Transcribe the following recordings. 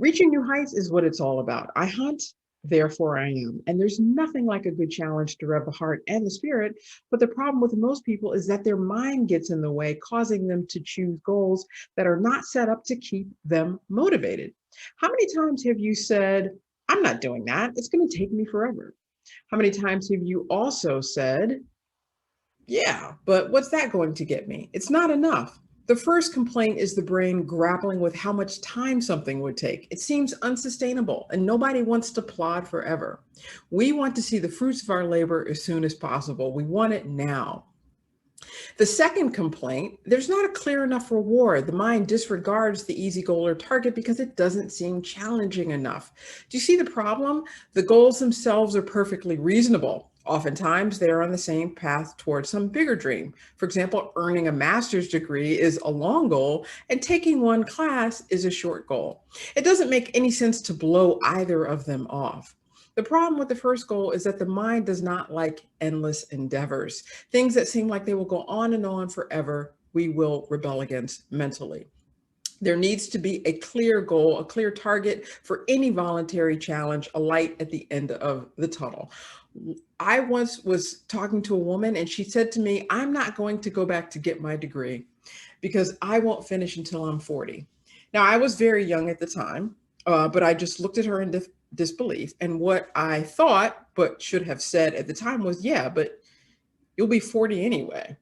Reaching new heights is what it's all about. I hunt, therefore I am. And there's nothing like a good challenge to rev the heart and the spirit. But the problem with most people is that their mind gets in the way, causing them to choose goals that are not set up to keep them motivated. How many times have you said, I'm not doing that? It's going to take me forever. How many times have you also said, yeah, but what's that going to get me? It's not enough. The first complaint is the brain grappling with how much time something would take. It seems unsustainable, and nobody wants to plod forever. We want to see the fruits of our labor as soon as possible. We want it now. The second complaint, there's not a clear enough reward. The mind disregards the easy goal or target because it doesn't seem challenging enough. Do you see the problem? The goals themselves are perfectly reasonable. Oftentimes, they are on the same path towards some bigger dream. For example, earning a master's degree is a long goal, and taking one class is a short goal. It doesn't make any sense to blow either of them off. The problem with the first goal is that the mind does not like endless endeavors. Things that seem like they will go on and on forever, we will rebel against mentally. There needs to be a clear goal, a clear target for any voluntary challenge, a light at the end of the tunnel. I once was talking to a woman and she said to me, I'm not going to go back to get my degree because I won't finish until I'm 40. Now, I was very young at the time, but I just looked at her in disbelief. And what I thought, but should have said at the time was, yeah, but you'll be 40 anyway.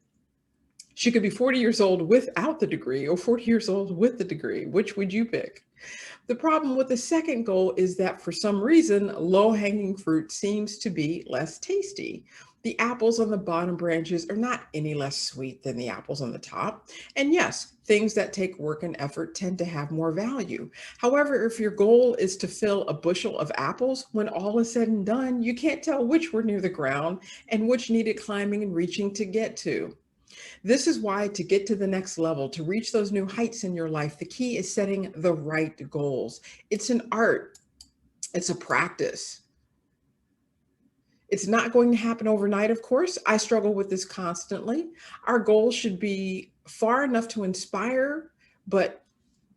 She could be 40 years old without the degree or 40 years old with the degree. Which would you pick? The problem with the second goal is that for some reason, low hanging fruit seems to be less tasty. The apples on the bottom branches are not any less sweet than the apples on the top. And yes, things that take work and effort tend to have more value. However, if your goal is to fill a bushel of apples, when all is said and done, you can't tell which were near the ground and which needed climbing and reaching to get to. This is why, to get to the next level, to reach those new heights in your life, the key is setting the right goals. It's an art, it's a practice. It's not going to happen overnight, of course. I struggle with this constantly. Our goals should be far enough to inspire, but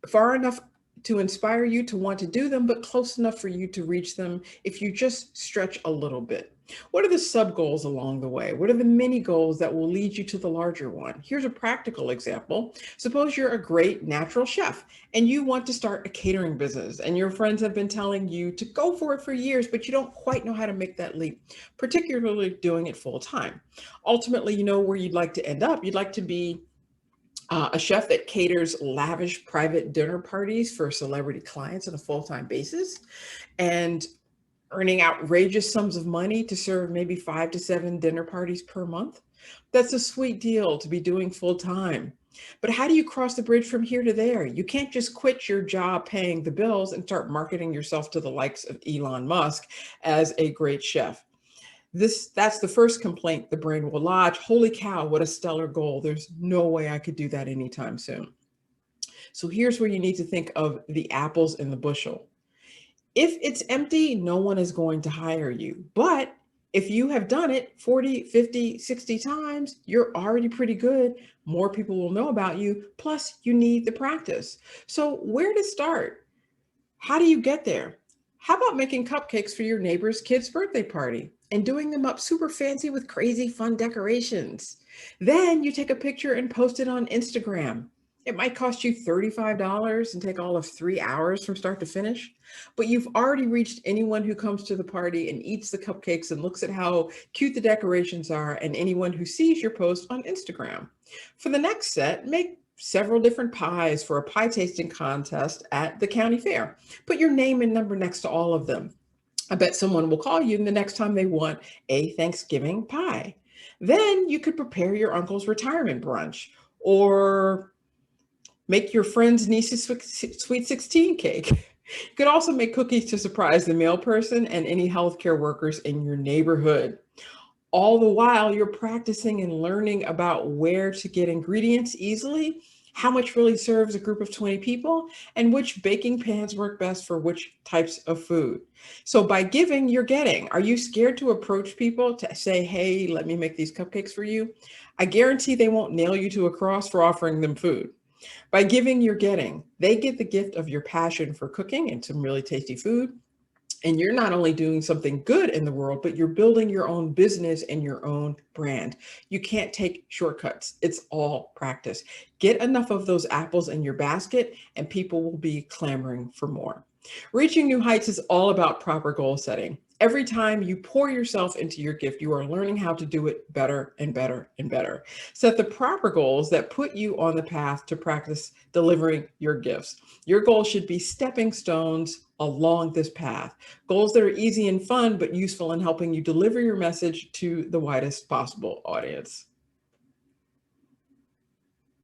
far enough to inspire you to want to do them, but close enough for you to reach them if you just stretch a little bit. What are the sub goals along the way? What are the mini goals that will lead you to the larger one? Here's a practical example. Suppose you're a great natural chef and you want to start a catering business, and your friends have been telling you to go for it for years, but you don't quite know how to make that leap, particularly doing it full time. Ultimately, you know where you'd like to end up. You'd like to be a chef that caters lavish private dinner parties for celebrity clients on a full time basis and earning outrageous sums of money to serve maybe 5 to 7 dinner parties per month. That's a sweet deal to be doing full time. But how do you cross the bridge from here to there? You can't just quit your job paying the bills and start marketing yourself to the likes of Elon Musk as a great chef. That's the first complaint the brain will lodge. Holy cow, what a stellar goal. There's no way I could do that anytime soon. So here's where you need to think of the apples in the bushel. If it's empty, no one is going to hire you. But if you have done it 40, 50, 60 times, you're already pretty good. More people will know about you. Plus, you need the practice. So, where to start? How do you get there? How about making cupcakes for your neighbor's kid's birthday party and doing them up super fancy with crazy fun decorations? Then you take a picture and post it on Instagram. It might cost you $35 and take all of 3 hours from start to finish, but you've already reached anyone who comes to the party and eats the cupcakes and looks at how cute the decorations are, and anyone who sees your post on Instagram. For the next set, make several different pies for a pie tasting contest at the county fair. Put your name and number next to all of them. I bet someone will call you the next time they want a Thanksgiving pie. Then you could prepare your uncle's retirement brunch or make your friend's niece's sweet 16 cake. You could also make cookies to surprise the mail person and any healthcare workers in your neighborhood. All the while, you're practicing and learning about where to get ingredients easily, how much really serves a group of 20 people, and which baking pans work best for which types of food. So, by giving, you're getting. Are you scared to approach people to say, hey, let me make these cupcakes for you? I guarantee they won't nail you to a cross for offering them food. By giving, you're getting. They get the gift of your passion for cooking and some really tasty food. And you're not only doing something good in the world, but you're building your own business and your own brand. You can't take shortcuts. It's all practice. Get enough of those apples in your basket, and people will be clamoring for more. Reaching new heights is all about proper goal setting. Every time you pour yourself into your gift, you are learning how to do it better and better and better. Set the proper goals that put you on the path to practice delivering your gifts. Your goals should be stepping stones along this path. Goals that are easy and fun, but useful in helping you deliver your message to the widest possible audience.